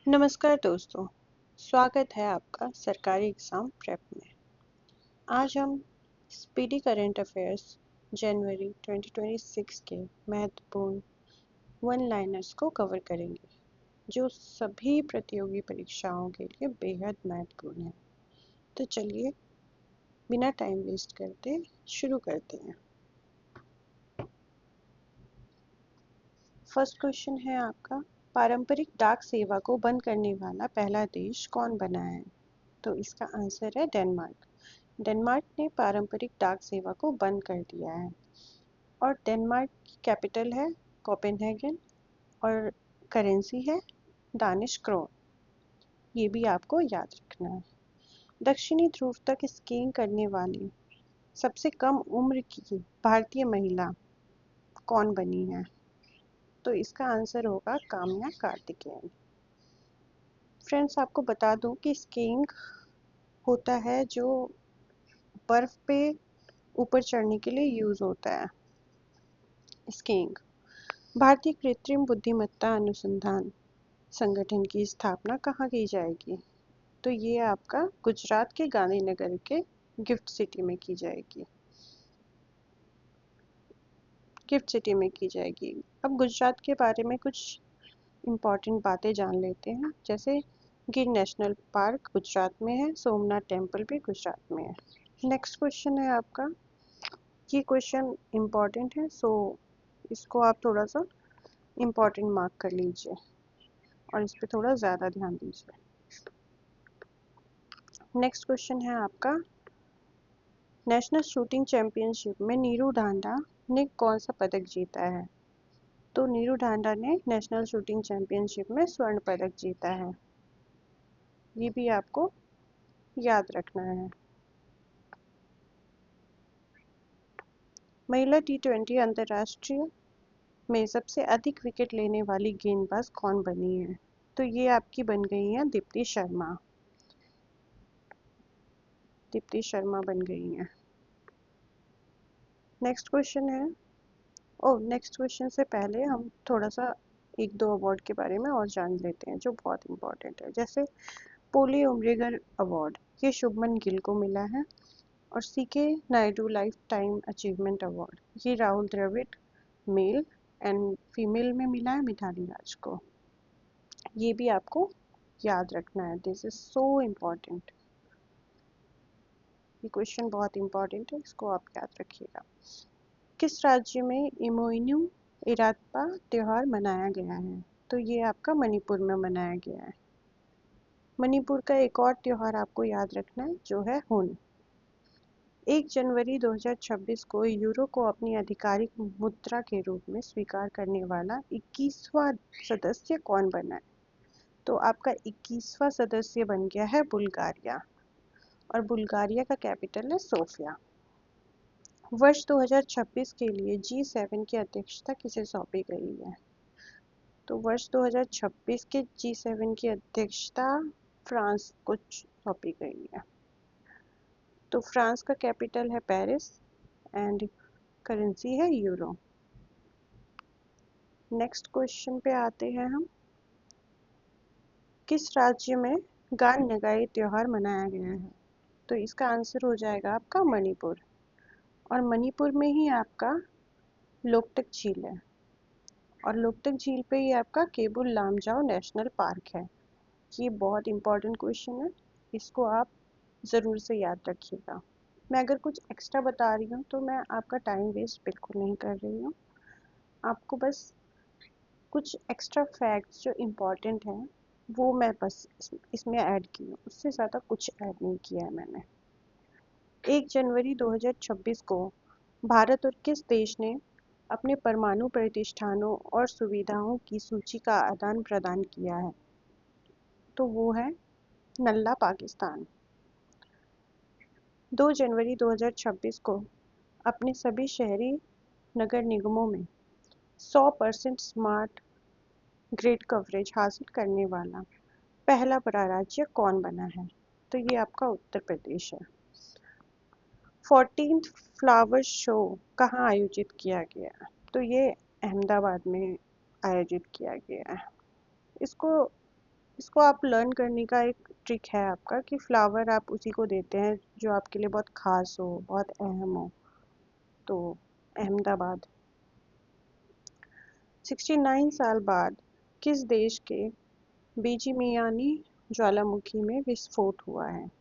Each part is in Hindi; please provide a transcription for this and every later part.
नमस्कार दोस्तों, स्वागत है आपका सरकारी एग्ज़ाम प्रेप में। आज हम स्पीडी करंट अफेयर्स जनवरी 2026 के महत्वपूर्ण वन लाइनर्स को कवर करेंगे, जो सभी प्रतियोगी परीक्षाओं के लिए बेहद महत्वपूर्ण है। तो चलिए बिना टाइम वेस्ट करते शुरू करते हैं। फर्स्ट क्वेश्चन है आपका, पारंपरिक डाक सेवा को बंद करने वाला पहला देश कौन बना है? तो इसका आंसर है डेनमार्क। डेनमार्क ने पारंपरिक डाक सेवा को बंद कर दिया है और डेनमार्क की कैपिटल है कोपेनहेगन और करेंसी है दानिश क्रोन। ये भी आपको याद रखना है। दक्षिणी ध्रुव तक स्कीइंग करने वाली सबसे कम उम्र की भारतीय महिला कौन बनी है? तो इसका आंसर होगा काम्या कार्तिकेयन। फ्रेंड्स, आपको बता दूं कि स्कीइंग होता है जो बर्फ पे ऊपर चढ़ने के लिए यूज़ होता है। स्कीइंग भारतीय कृत्रिम बुद्धिमत्ता अनुसंधान संगठन की स्थापना कहाँ की जाएगी? तो ये आपका गुजरात के गांधीनगर के गिफ्ट सिटी में की जाएगी। गिफ्ट सिटी में की जाएगी। अब गुजरात के बारे में कुछ इम्पॉर्टेंट बातें जान लेते हैं। जैसे गिर नेशनल पार्क गुजरात में है, सोमनाथ टेम्पल भी गुजरात में है। नेक्स्ट क्वेश्चन है आपका, ये क्वेश्चन इम्पॉर्टेंट है, सो इसको आप थोड़ा सा इम्पॉर्टेंट मार्क कर लीजिए और इस पर थोड़ा ज़्यादा ध्यान दीजिए। नेक्स्ट क्वेश्चन है आपका, नेशनल शूटिंग चैंपियनशिप में नीरू ढांडा ने कौन सा पदक जीता है? तो नीरू ढांडा ने नेशनल शूटिंग चैंपियनशिप में स्वर्ण पदक जीता है। ये भी आपको याद रखना है। महिला T20 अंतर्राष्ट्रीय में सबसे अधिक विकेट लेने वाली गेंदबाज कौन बनी है? तो ये आपकी बन गई हैं दीप्ति शर्मा। दीप्ति शर्मा बन गई हैं। नेक्स्ट क्वेश्चन है, नेक्स्ट क्वेश्चन से पहले हम थोड़ा सा एक दो अवार्ड के बारे में और जान लेते हैं जो बहुत इम्पोर्टेंट है। जैसे पोली उम्रिगर अवार्ड, ये शुभमन गिल को मिला है, और C K Nayudu lifetime achievement award, ये Rahul Dravid male and female में मिला है मिताली राज को। ये भी आपको याद रखना है। This is so important. ये क्वेश्चन बहुत इम्पॉर्टेंट है, इसको आप याद रखिएगा। किस राज्य में इमोइनु इरात्पा त्यौहार मनाया गया है? तो ये आपका मणिपुर में मनाया गया है। मणिपुर का एक और त्यौहार आपको याद रखना है जो है होली। 1 जनवरी 2026 को यूरो को अपनी आधिकारिक मुद्रा के रूप में स्वीकार करने वाला 21वां सदस्य कौन बना है? तो आपका 21वां सदस्य बन गया है बुल्गारिया, और बुल्गारिया का कैपिटल है सोफिया। वर्ष 2026 के लिए G7 की अध्यक्षता किसे सौंपी गई है? तो वर्ष 2026 के G7 की अध्यक्षता फ्रांस को सौंपी गई है। तो फ्रांस का कैपिटल है पेरिस एंड करेंसी है यूरो। नेक्स्ट क्वेश्चन पे आते हैं हम, किस राज्य में गान नगाई त्योहार मनाया गया है? तो इसका आंसर हो जाएगा आपका मणिपुर, और मणिपुर में ही आपका लोकटक झील है, और लोकटक झील पे ही आपका केबुल लामजाओ नेशनल पार्क है। ये बहुत इंपॉर्टेंट क्वेश्चन है, इसको आप ज़रूर से याद रखिएगा। मैं अगर कुछ एक्स्ट्रा बता रही हूँ तो मैं आपका टाइम वेस्ट बिल्कुल नहीं कर रही हूँ। आपको बस कुछ एक्स्ट्रा फैक्ट्स जो इम्पॉर्टेंट हैं वो मैं बस इसमें ऐड की हूँ, उससे ज़्यादा कुछ ऐड नहीं किया है मैंने। 1 जनवरी 2026 को भारत और किस देश ने अपने परमाणु प्रतिष्ठानों और सुविधाओं की सूची का आदान प्रदान किया है? तो वो है नल्ला पाकिस्तान। 2 जनवरी 2026 को अपने सभी शहरी नगर निगमों में 100% स्मार्ट ग्रिड कवरेज हासिल करने वाला पहला बड़ा राज्य कौन बना है? तो ये आपका उत्तर प्रदेश है। 14th फ्लावर शो कहाँ आयोजित किया गया? तो ये अहमदाबाद में आयोजित किया गया है। इसको इसको आप लर्न करने का एक ट्रिक है आपका कि फ्लावर आप उसी को देते हैं जो आपके लिए बहुत खास हो, बहुत अहम हो। तो अहमदाबाद। 69 साल बाद किस देश के बेजीमियानी ज्वालामुखी में विस्फोट हुआ है?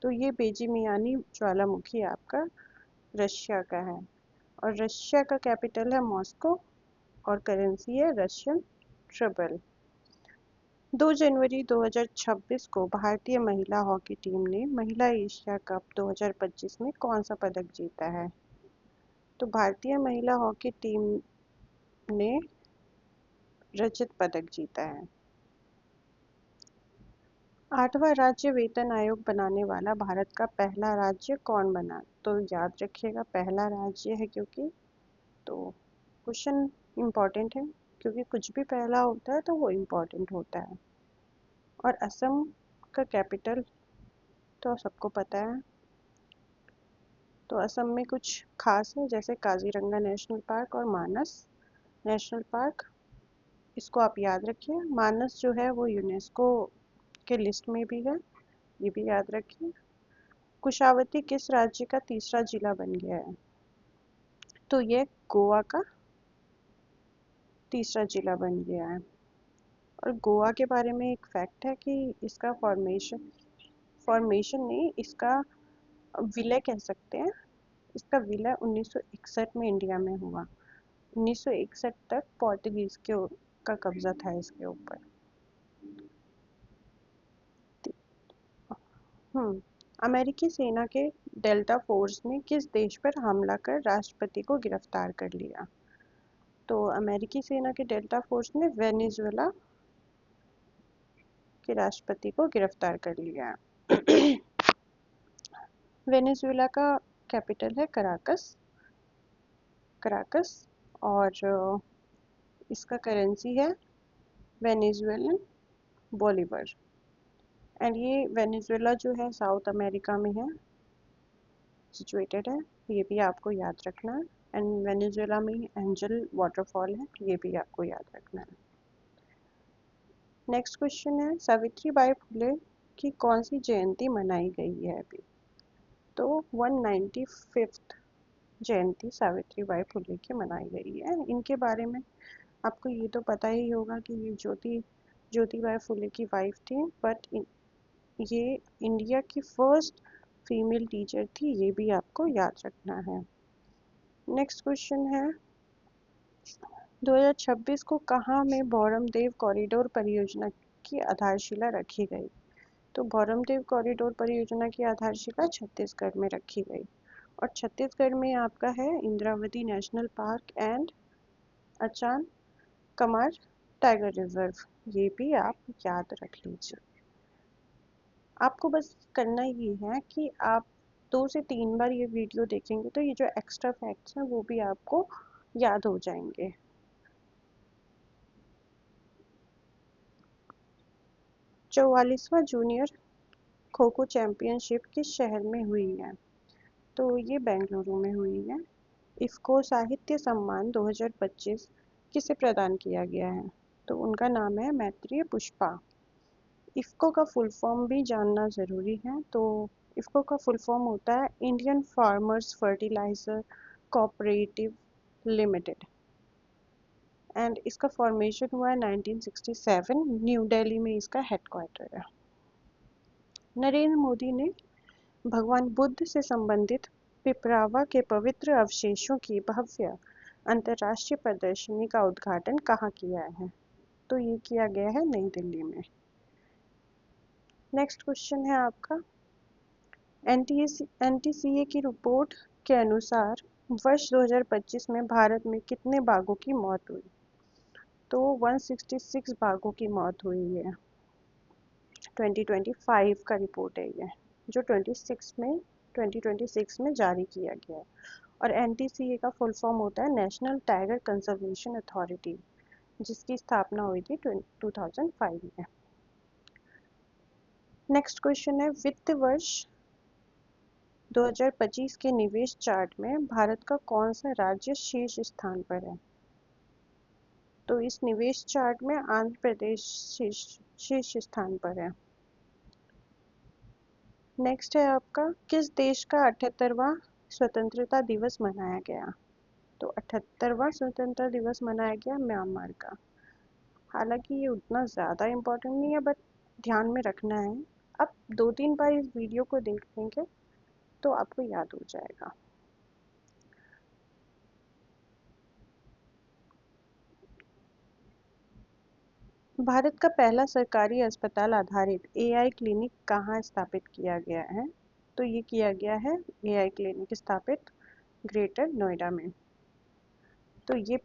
तो ये बेजीमियानी ज्वालामुखी आपका रशिया का है, और रशिया का कैपिटल है मॉस्को, और करेंसी है रशियन रूबल। 2 जनवरी 2026 को भारतीय महिला हॉकी टीम ने महिला एशिया कप 2025 में कौन सा पदक जीता है? तो भारतीय महिला हॉकी टीम ने रजत पदक जीता है। 8वां राज्य वेतन आयोग बनाने वाला भारत का पहला राज्य कौन बना? तो याद रखिएगा पहला राज्य है, क्योंकि तो क्वेश्चन इम्पॉर्टेंट है, क्योंकि कुछ भी पहला होता है तो वो इम्पॉर्टेंट होता है। और असम का कैपिटल तो सबको पता है। तो असम में कुछ खास है, जैसे काजीरंगा नेशनल पार्क और मानस नेशनल पार्क। इसको आप याद रखिए। मानस जो है वो यूनेस्को के लिस्ट में भी है, ये भी याद रखिए। कुशावती किस राज्य का तीसरा जिला बन गया है? तो ये गोवा का तीसरा जिला बन गया है। और गोवा के बारे में एक फैक्ट है कि इसका फॉर्मेशन नहीं, इसका विलय कह सकते हैं। इसका विलय 1961 में इंडिया में हुआ। 1961 तक पोर्टुगीज का कब्जा था इसके ऊपर। अमेरिकी सेना के डेल्टा फोर्स ने किस देश पर हमला कर राष्ट्रपति को गिरफ्तार कर लिया? तो अमेरिकी सेना के डेल्टा फोर्स ने वेनेजुएला के राष्ट्रपति को गिरफ्तार कर लिया। वेनेजुएला का कैपिटल है कराकस, और इसका करेंसी है वेनेजुएलन बोलीवर। एंड ये वेनेजुएला जो है साउथ अमेरिका में है, सिचुएटेड है, ये भी आपको याद रखना है। एंड वेनेजुएला में एंजल वाटरफॉल है, ये भी आपको याद रखना है। नेक्स्ट क्वेश्चन है, सावित्री बाई फुले की कौन सी जयंती मनाई गई है अभी? तो 195th जयंती सावित्री बाई फुले की मनाई गई है। इनके बारे में आपको ये तो पता ही होगा कि ये ज्योतिबाई फुले की वाइफ थी, बट ये इंडिया की फर्स्ट फीमेल टीचर थी, ये भी आपको याद रखना है। नेक्स्ट क्वेश्चन है, 2026 को कहाँ में भौरमदेव कॉरिडोर परियोजना की आधारशिला रखी गई? तो भौरमदेव कॉरिडोर परियोजना की आधारशिला छत्तीसगढ़ में रखी गई, और छत्तीसगढ़ में आपका है Indravati national park and Achanakmar tiger reserve, ये भी आप याद रख लीजिए। आपको बस करना ये है कि आप 2 से 3 बार ये वीडियो देखेंगे तो ये जो एक्स्ट्रा फैक्ट्स हैं वो भी आपको याद हो जाएंगे। 44वां जूनियर खो खो चैंपियनशिप किस शहर में हुई है? तो ये बेंगलुरु में हुई है। इफ्को साहित्य सम्मान 2025 किसे प्रदान किया गया है? तो उनका नाम है मैत्रेय पुष्पा। इफ्को का फुल फॉर्म भी जानना ज़रूरी है। तो इफ्को का फुल फॉर्म होता है Indian farmers fertiliser cooperative limited, and इसका फॉर्मेशन हुआ है 1967। न्यू दिल्ली में इसका हेडक्वार्टर है। नरेंद्र मोदी ने भगवान बुद्ध से संबंधित पिपरावा के पवित्र अवशेषों की भव्य अंतर्राष्ट्रीय प्रदर्शनी का उद्घाटन कहाँ किया है? तो ये किया गया है नई दिल्ली में। नेक्स्ट क्वेश्चन है आपका, एनटीसीए की रिपोर्ट के अनुसार वर्ष 2025 में भारत में कितने बाघों की मौत हुई? तो 166 बाघों की मौत हुई है। 2025 का रिपोर्ट है ये, जो 2026 में जारी किया गया है। और एनटीसीए का फुल फॉर्म होता है नेशनल टाइगर कंजर्वेशन अथॉरिटी, जिसकी स्थापना हुई थी 2005 में। नेक्स्ट क्वेश्चन है, वित्त वर्ष 2025 के निवेश चार्ट में भारत का कौन सा राज्य शीर्ष स्थान पर है? तो इस निवेश चार्ट में आंध्र प्रदेश शीर्ष स्थान पर है। नेक्स्ट है आपका, किस देश का 78वां स्वतंत्रता दिवस मनाया गया? तो 78वां स्वतंत्रता दिवस मनाया गया म्यांमार का। हालांकि ये उतना ज़्यादा इम्पोर्टेंट नहीं है, बट ध्यान में रखना है। आप 2-3 बार इस वीडियो को देख लेंगे तो आपको याद हो जाएगा। भारत का पहला सरकारी अस्पताल आधारित एआई क्लिनिक कहाँ स्थापित किया गया है? तो ये किया गया है एआई क्लिनिक स्थापित ग्रेटर नोएडा में। तो ये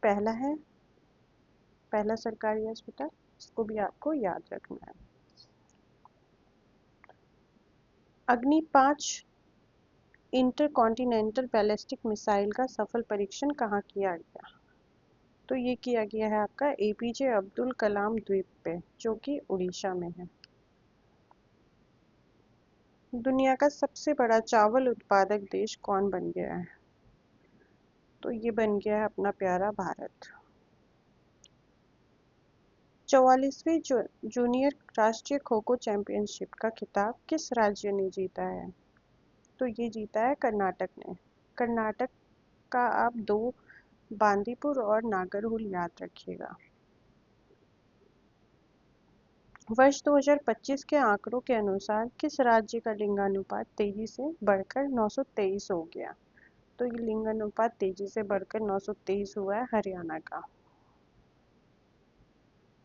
पहला सरकारी अस्पताल, इसको भी आपको याद रखना है। अग्नि 5 इंटरकॉन्टिनेंटल बैलिस्टिक मिसाइल का सफल परीक्षण कहाँ किया गया? तो ये किया गया है आपका एपीजे अब्दुल कलाम द्वीप पे, जो कि उड़ीसा में है। दुनिया का सबसे बड़ा चावल उत्पादक देश कौन बन गया है? तो ये बन गया है अपना प्यारा भारत। 44वीं जूनियर राष्ट्रीय खो खो चैंपियनशिप का खिताब किस राज्य ने जीता है? तो ये जीता है कर्नाटक ने। कर्नाटक का आप 2 बांदीपुर और नागरहोल याद रखिएगा। वर्ष 2025 के आंकड़ों के अनुसार किस राज्य का लिंगानुपात तेजी से बढ़कर 923 हो गया? तो ये लिंगानुपात तेजी से बढ़कर 923 हुआ है हरियाणा का।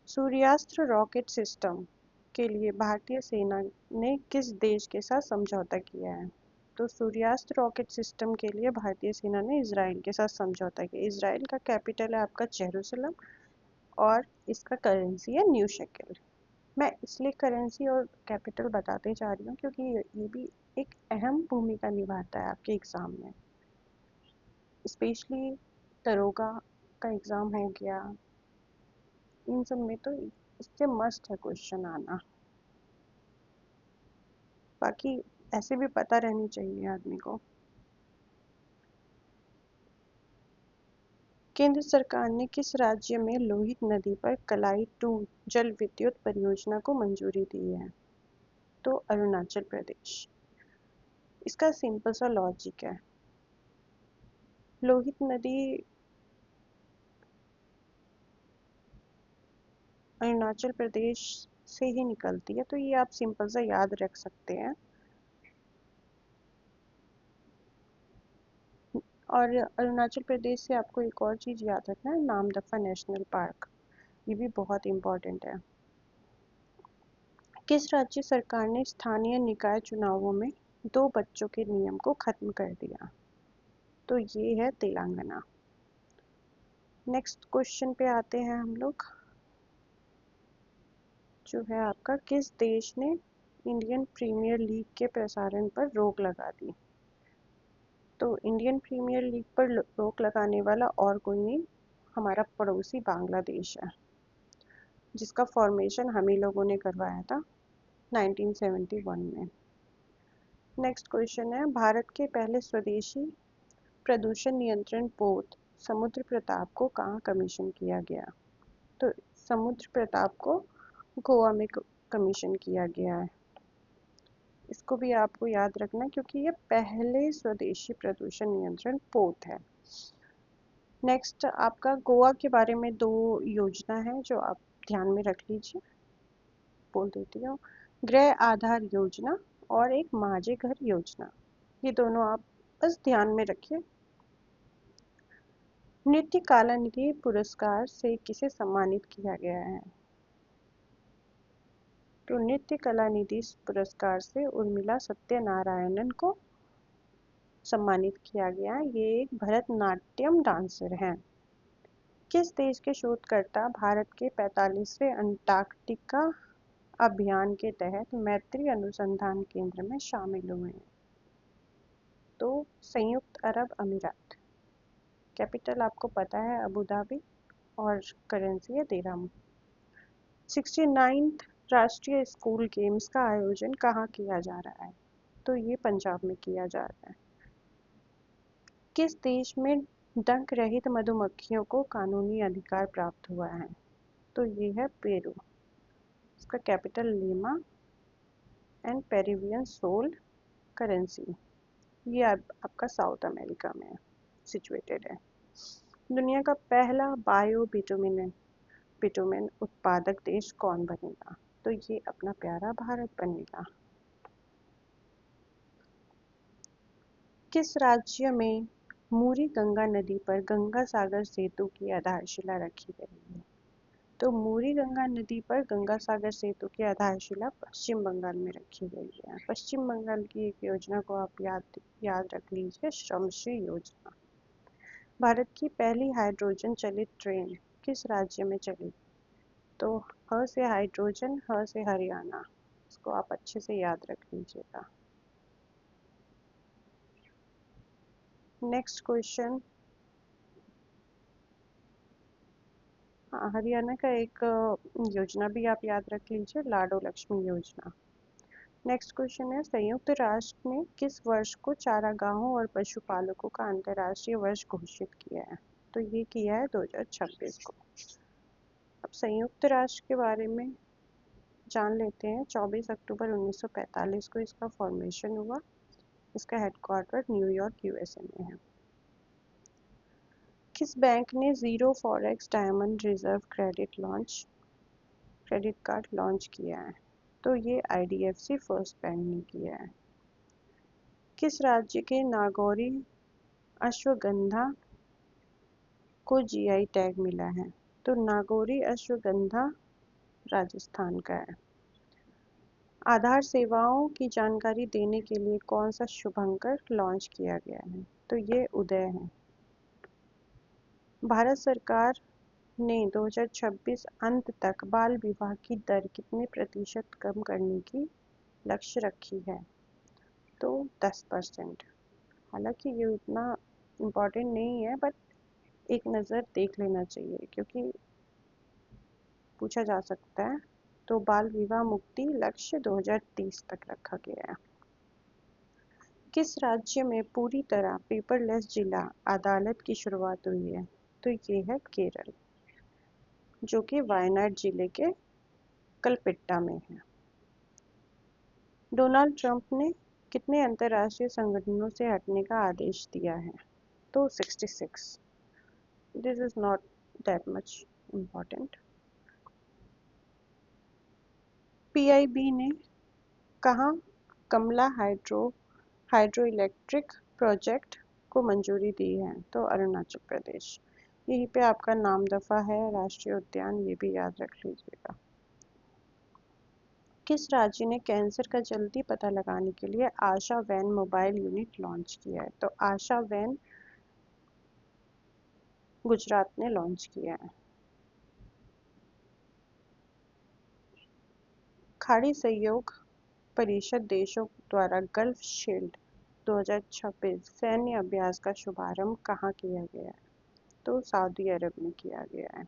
सूर्यास्त्र रॉकेट सिस्टम के लिए भारतीय सेना ने किस देश के साथ समझौता किया है? तो सूर्यास्त्र रॉकेट सिस्टम के लिए भारतीय सेना ने इजराइल के साथ समझौता किया। इजराइल का कैपिटल है आपका जेरूसलम और इसका करेंसी है न्यू शेकेल। मैं इसलिए करेंसी और कैपिटल बताते जा रही हूँ क्योंकि ये भी एक अहम भूमिका निभाता है आपके एग्ज़ाम में, स्पेशली दरोगा का एग्ज़ाम हो गया, इन सब में तो इससे मस्ट है क्वेश्चन आना। बाकी ऐसे भी पता रहनी चाहिए आदमी को। केंद्र सरकार ने किस राज्य में लोहित नदी पर कलाई 2 जल विद्युत परियोजना को मंजूरी दी है? तो अरुणाचल प्रदेश। इसका सिंपल सा लॉजिक है, लोहित नदी अरुणाचल प्रदेश से ही निकलती है, तो ये आप सिंपल सा याद रख सकते हैं। और अरुणाचल प्रदेश से आपको एक और चीज़ याद रखना है, नामदफा नेशनल पार्क, ये भी बहुत इम्पोर्टेंट है। किस राज्य सरकार ने स्थानीय निकाय चुनावों में 2 बच्चों के नियम को खत्म कर दिया? तो ये है तेलंगाना। नेक्स्ट क्वेश्चन पे आते हैं हम लोग, जो है आपका, किस देश ने इंडियन प्रीमियर लीग के प्रसारण पर रोक लगा दी? तो इंडियन प्रीमियर लीग पर रोक लगाने वाला और कोई नहीं, हमारा पड़ोसी बांग्लादेश है, जिसका फॉर्मेशन हम ही लोगों ने करवाया था 1971 में। नेक्स्ट क्वेश्चन है, भारत के पहले स्वदेशी प्रदूषण नियंत्रण पोत समुद्र प्रताप को कहाँ कमीशन किया गया? तो समुद्र प्रताप को गोवा में कमीशन किया गया है। इसको भी आपको याद रखना क्योंकि ये पहले स्वदेशी प्रदूषण नियंत्रण पोत है। नेक्स्ट आपका गोवा के बारे में 2 योजना है जो आप ध्यान में रख लीजिए, बोल देती हूँ। गृह आधार योजना और एक माझे घर योजना, ये दोनों आप बस ध्यान में रखिए। नृत्य कलानिधि पुरस्कार से किसे सम्मानित किया गया है? तो नृत्य कलानिधि पुरस्कार से उर्मिला सत्यनारायणन को सम्मानित किया गया है। ये एक भरतनाट्यम डांसर हैं। किस देश के शोधकर्ता भारत के 45वें अंटार्कटिका अभियान के तहत मैत्री अनुसंधान केंद्र में शामिल हुए हैं? तो संयुक्त अरब अमीरात। कैपिटल आपको पता है अबू धाबी और करेंसी है दिरहम। 69th राष्ट्रीय स्कूल गेम्स का आयोजन कहाँ किया जा रहा है? तो ये पंजाब में किया जा रहा है। किस देश में डंक रहित मधुमक्खियों को कानूनी अधिकार प्राप्त हुआ है, तो ये है पेरू। इसका capital Lima and Peruvian sol currency. ये आपका साउथ अमेरिका में सिचुएटेड है। दुनिया का पहला बायो बिटुमेन उत्पादक देश कौन बनेगा? तो ये अपना प्यारा भारत बनेगा। किस राज्य में मूरी गंगा नदी पर गंगा सागर सेतु की आधारशिला रखी गई है? तो मूरी गंगा नदी पर गंगा सागर सेतु की आधारशिला पश्चिम बंगाल में रखी गई है। पश्चिम बंगाल की एक योजना को आप याद रख लीजिए, श्रमश्री योजना। भारत की पहली हाइड्रोजन चलित ट्रेन किस राज्य में चली? तो ह से हाइड्रोजन, ह से हरियाणा। इसको आप अच्छे से याद रख लीजिएगा। नेक्स्ट क्वेश्चन, हाँ, हरियाणा का एक योजना भी आप याद रख लीजिए, लाडो लक्ष्मी योजना। नेक्स्ट क्वेश्चन है, संयुक्त राष्ट्र ने किस वर्ष को चारागाहों और पशुपालकों का अंतर्राष्ट्रीय वर्ष घोषित किया है? तो ये किया है 2026 को। अब संयुक्त राष्ट्र के बारे में जान लेते हैं। 24 अक्टूबर 1945 को इसका फॉर्मेशन हुआ। इसका हेडक्वार्टर न्यूयॉर्क यूएसए में है। किस बैंक ने zero forex diamond reserve credit card launch किया है? तो ये आईडीएफसी फर्स्ट बैंक ने किया है। किस राज्य के नागौरी अश्वगंधा को जीआई टैग मिला है? तो नागौरी अश्वगंधा राजस्थान का है। आधार सेवाओं की जानकारी देने के लिए कौन सा शुभंकर लॉन्च किया गया है? तो ये उदय है। भारत सरकार ने 2026 अंत तक बाल विवाह की दर कितने प्रतिशत कम करने की लक्ष्य रखी है? तो 10%। हालांकि ये उतना इम्पोर्टेंट नहीं है, बट एक नज़र देख लेना चाहिए क्योंकि पूछा जा सकता है। तो बाल विवाह मुक्ति लक्ष्य 2030 तक रखा गया है। किस राज्य में पूरी तरह पेपरलेस जिला अदालत की शुरुआत हुई है? तो ये है केरल, जो कि वायनाड जिले के कलपेट्टा में है। डोनाल्ड ट्रंप ने कितने अंतर्राष्ट्रीय संगठनों से हटने का आदेश दिया है? तो 66। This is not that much important. PIB ने कहाँ कमला हाइड्रो इलेक्ट्रिक प्रोजेक्ट को मंजूरी दी है? तो अरुणाचल प्रदेश। यहीं पे आपका नामदफा है राष्ट्रीय उद्यान, ये भी याद रख लीजिएगा। किस राज्य ने कैंसर का जल्दी पता लगाने के लिए आशा वैन मोबाइल यूनिट लॉन्च किया है? तो आशा वैन गुजरात ने लॉन्च किया है। खाड़ी सहयोग परिषद देशों द्वारा गल्फ शील्ड 2026 सैन्य अभ्यास का शुभारंभ कहाँ किया गया है? तो सऊदी अरब में किया गया है।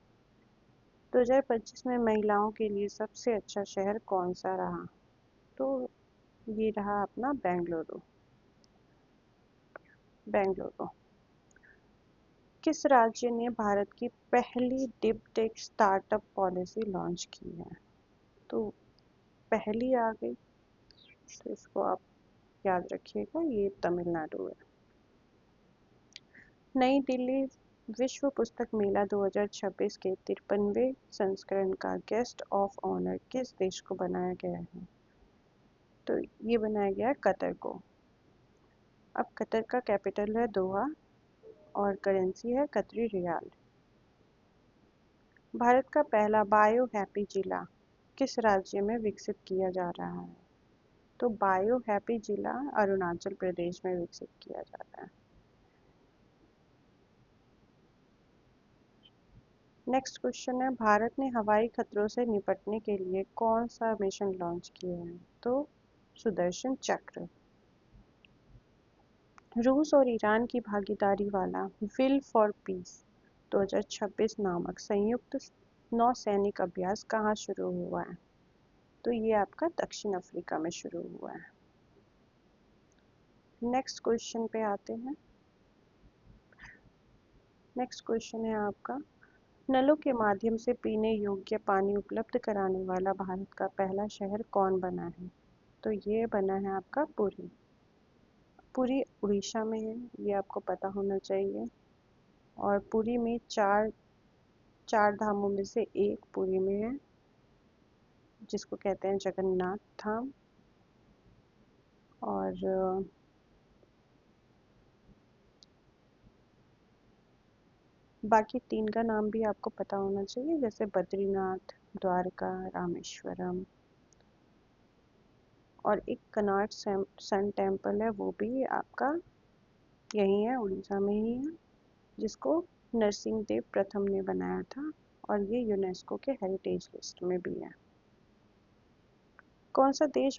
2025 में महिलाओं के लिए सबसे अच्छा शहर कौन सा रहा? तो ये रहा अपना बेंगलुरु। किस राज्य ने भारत की पहली deep tech startup policy launch की है? तो पहली आ गई, तो इसको आप याद रखिएगा, ये तमिलनाडु है। नई दिल्ली विश्व पुस्तक मेला 2026 के 53वें संस्करण का गेस्ट ऑफ ऑनर किस देश को बनाया गया है? तो ये बनाया गया कतर को। अब कतर का कैपिटल है दोहा और करेंसी है कतरी रियाल। भारत का पहला बायो हैप्पी जिला किस राज्य में विकसित किया जा रहा है? तो बायो हैप्पी जिला अरुणाचल प्रदेश में विकसित किया जा रहा है। नेक्स्ट क्वेश्चन है, भारत ने हवाई खतरों से निपटने के लिए कौन सा मिशन लॉन्च किया है? तो सुदर्शन चक्र। रूस और ईरान की भागीदारी वाला विल फॉर पीस 2026 नामक संयुक्त नौसैनिक अभ्यास कहाँ शुरू हुआ है? तो ये आपका दक्षिण अफ्रीका में शुरू हुआ है। नेक्स्ट क्वेश्चन पे आते हैं। नेक्स्ट क्वेश्चन है आपका, नलों के माध्यम से पीने योग्य पानी उपलब्ध कराने वाला भारत का पहला शहर कौन बना है? तो ये बना है आपका पुरी। पुरी उड़ीसा में है, ये आपको पता होना चाहिए। और पुरी में चार चार धामों में से एक पुरी में है, जिसको कहते हैं जगन्नाथ धाम। और बाकी तीन का नाम भी आपको पता होना चाहिए, जैसे बद्रीनाथ, द्वारका, रामेश्वरम। और एक कनाट सन टेम्पल है, वो भी आपका यही है, उड़ीसा में ही है, जिसको नरसिंह देव प्रथम ने बनाया था। और ये यूनेस्को के हेरिटेज लिस्ट में भी है। कौन सा देश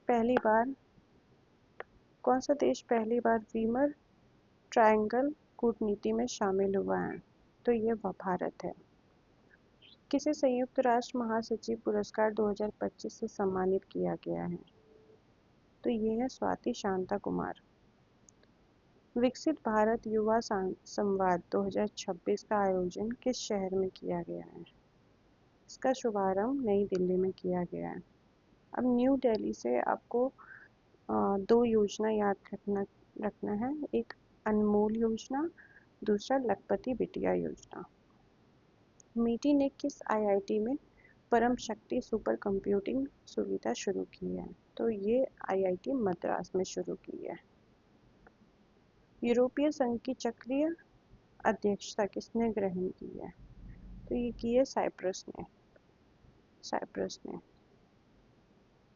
पहली बार वीमर ट्रायंगल कूटनीति में शामिल हुआ है? तो ये भारत है। किसे संयुक्त राष्ट्र महासचिव पुरस्कार 2025 से सम्मानित किया गया है? तो ये है स्वाति शांता कुमार। विकसित भारत युवा संवाद 2026 का आयोजन किस शहर में किया गया है? इसका शुभारंभ नई दिल्ली में किया गया है। अब न्यू दिल्ली से आपको दो योजना याद रखना है, एक अनमोल योजना, दूसरा लखपति बिटिया योजना। मीटी ने किस आईआईटी में परम शक्ति सुपर कंप्यूटिंग सुविधा शुरू की है? तो ये आईआईटी मद्रास में शुरू की है। यूरोपीय संघ की चक्रीय अध्यक्षता किसने ग्रहण की है? तो ये की है साइप्रस ने।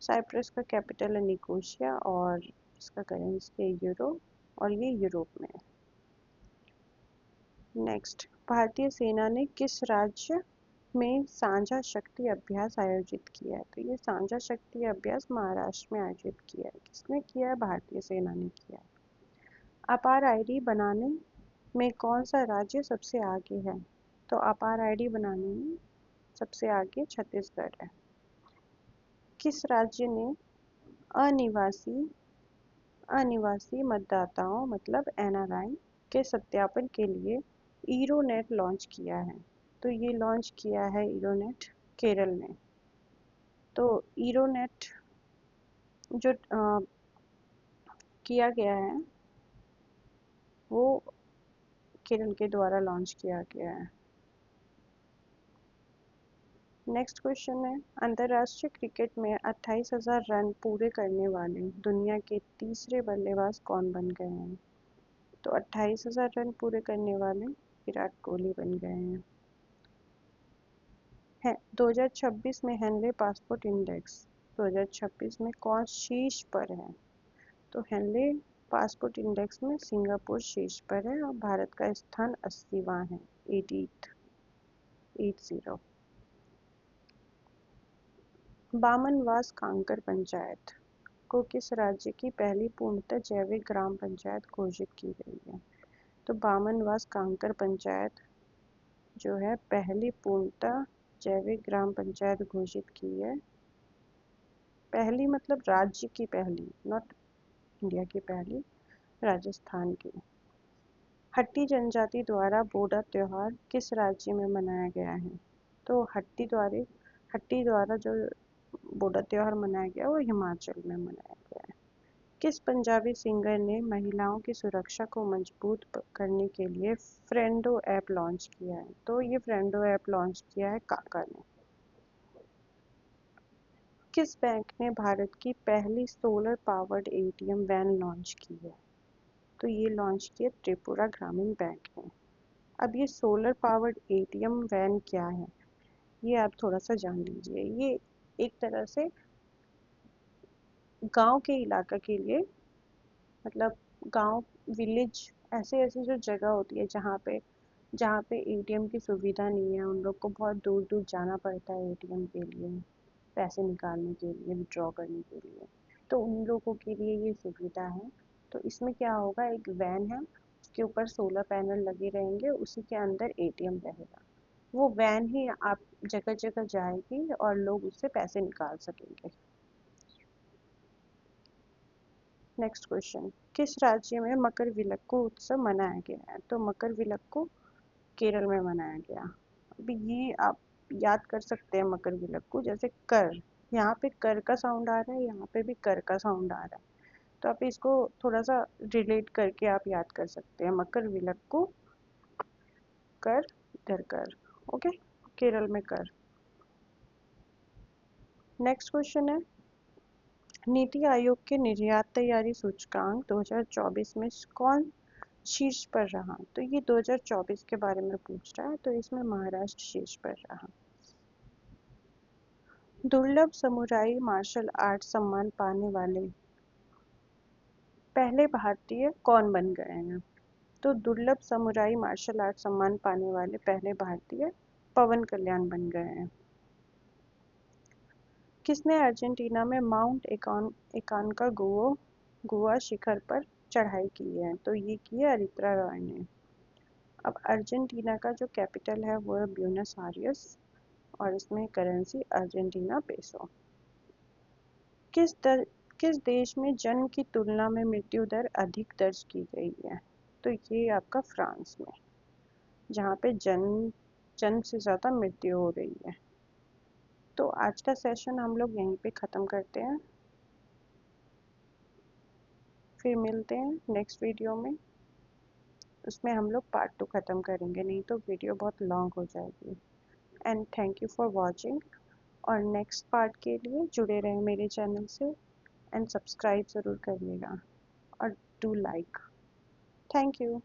साइप्रस का कैपिटल है निकोशिया और इसका करेंसी है यूरो, और ये यूरोप में है। नेक्स्ट, भारतीय सेना ने किस राज्य में साझा शक्ति अभ्यास आयोजित किया है? तो ये साझा शक्ति अभ्यास महाराष्ट्र में आयोजित किया है। किसने किया है? भारतीय सेना ने किया है। अपार आईडी बनाने में कौन सा राज्य सबसे आगे है? तो अपार आईडी बनाने में सबसे आगे छत्तीसगढ़ है। किस राज्य ने अनिवासी मतदाताओं मतलब एनआरआई के सत्यापन के लिए ईरोनेट लॉन्च किया है? तो ये लॉन्च किया है ईरोनेट केरल ने। तो ईरोनेट जो किया गया है वो केरल के द्वारा लॉन्च किया गया है। नेक्स्ट क्वेश्चन है, अंतर्राष्ट्रीय क्रिकेट में 28,000 रन पूरे करने वाले दुनिया के तीसरे बल्लेबाज कौन बन गए हैं? तो 28,000 रन पूरे करने वाले विराट कोहली बन गए हैं। 2026 में हेनले पासपोर्ट इंडेक्स 2026 में कौन शीर्ष पर है? तो हेनले पासपोर्ट इंडेक्स में सिंगापुर शीर्ष पर है और भारत का स्थान 80वां है, 80। बामनवास कांकर पंचायत को किस राज्य की पहली पूर्णतः जैविक ग्राम पंचायत घोषित की गई है? तो बामनवास कांकर पंचायत जो है पहली पूर्णतः जैविक ग्राम पंचायत घोषित की है। पहली मतलब राज्य की पहली, नॉट इंडिया की पहली, राजस्थान की। हट्टी जनजाति द्वारा बोडा त्योहार किस राज्य में मनाया गया है? तो हट्टी द्वारा जो बोडा त्योहार मनाया गया वो हिमाचल में मनाया गया है। किस पंजाबी सिंगर ने महिलाओं की सुरक्षा को मजबूत करने के लिए फ्रेंडो ऐप लॉन्च किया है? तो ये फ्रेंडो ऐप लॉन्च किया है काका ने। किस बैंक ने भारत की पहली solar powered ATM van launch की है? तो ये लॉन्च किया त्रिपुरा ग्रामीण बैंक ने। अब ये सोलर पावर्ड एटीएम वैन क्या है, ये आप थोड़ा सा जान लीजिए। ये एक तरह से गांव के इलाका के लिए, मतलब गांव, विलेज, ऐसे ऐसी जो जगह होती है जहाँ पे एटीएम की सुविधा नहीं है, उन लोग को बहुत दूर दूर जाना पड़ता है एटीएम के लिए, पैसे निकालने के लिए, विड्रॉ करने के लिए। तो उन लोगों के लिए ये सुविधा है। तो इसमें क्या होगा, एक वैन है, उसके ऊपर सोलर पैनल लगे रहेंगे, उसी के अंदर एटीएम रहेगा। वो वैन ही आप जगह जगह जाएगी और लोग उससे पैसे निकाल सकेंगे। नेक्स्ट क्वेश्चन, किस राज्य में मकर विलक्कू उत्सव मनाया गया है? तो मकर विलक्कू केरल में मनाया गया। अभी ये आप याद कर सकते हैं मकरविलक्कू, जैसे कर, यहाँ पे कर का साउंड आ रहा है, यहाँ पे भी कर का साउंड आ रहा है, तो आप इसको थोड़ा सा रिलेट करके आप याद कर सकते हैं, मकरविलक्कू कर, इधर कर। ओके, केरल में कर। नेक्स्ट क्वेश्चन है, नीति आयोग के निर्यात तैयारी सूचकांक 2024 में कौन शीर्ष पर रहा? तो ये 2024 के बारे में पूछ रहा है, तो इसमें महाराष्ट्र शीर्ष पर रहा। दुर्लभ समुराई मार्शल आर्ट सम्मान पाने वाले पहले भारतीय कौन बन गए हैं? तो दुर्लभ समुराई मार्शल आर्ट सम्मान पाने वाले पहले भारतीय पवन कल्याण बन गए हैं। किसने अर्जेंटीना में माउंट एकानका गुआ शिखर पर चढ़ाई की है? तो ये की है अरित्रा रॉय ने। अब अर्जेंटीना का जो कैपिटल है वो है ब्यूनस आयर्स, और इसमें करेंसी अर्जेंटीना पेसो। किस देश में जन्म की तुलना में मृत्यु दर अधिक दर्ज की गई है? तो ये आपका फ्रांस में, जहाँ पे जन्म से ज़्यादा मृत्यु हो रही है। तो आज का सेशन हम लोग यहीं पे ख़त्म करते हैं, फिर मिलते हैं नेक्स्ट वीडियो में। उसमें हम लोग पार्ट 2 ख़त्म करेंगे, नहीं तो वीडियो बहुत लॉन्ग हो जाएगी। And thank you for watching, और नेक्स्ट पार्ट के लिए जुड़े रहें मेरे चैनल से, एंड सब्सक्राइब ज़रूर करिएगा, और डू लाइक। Thank you.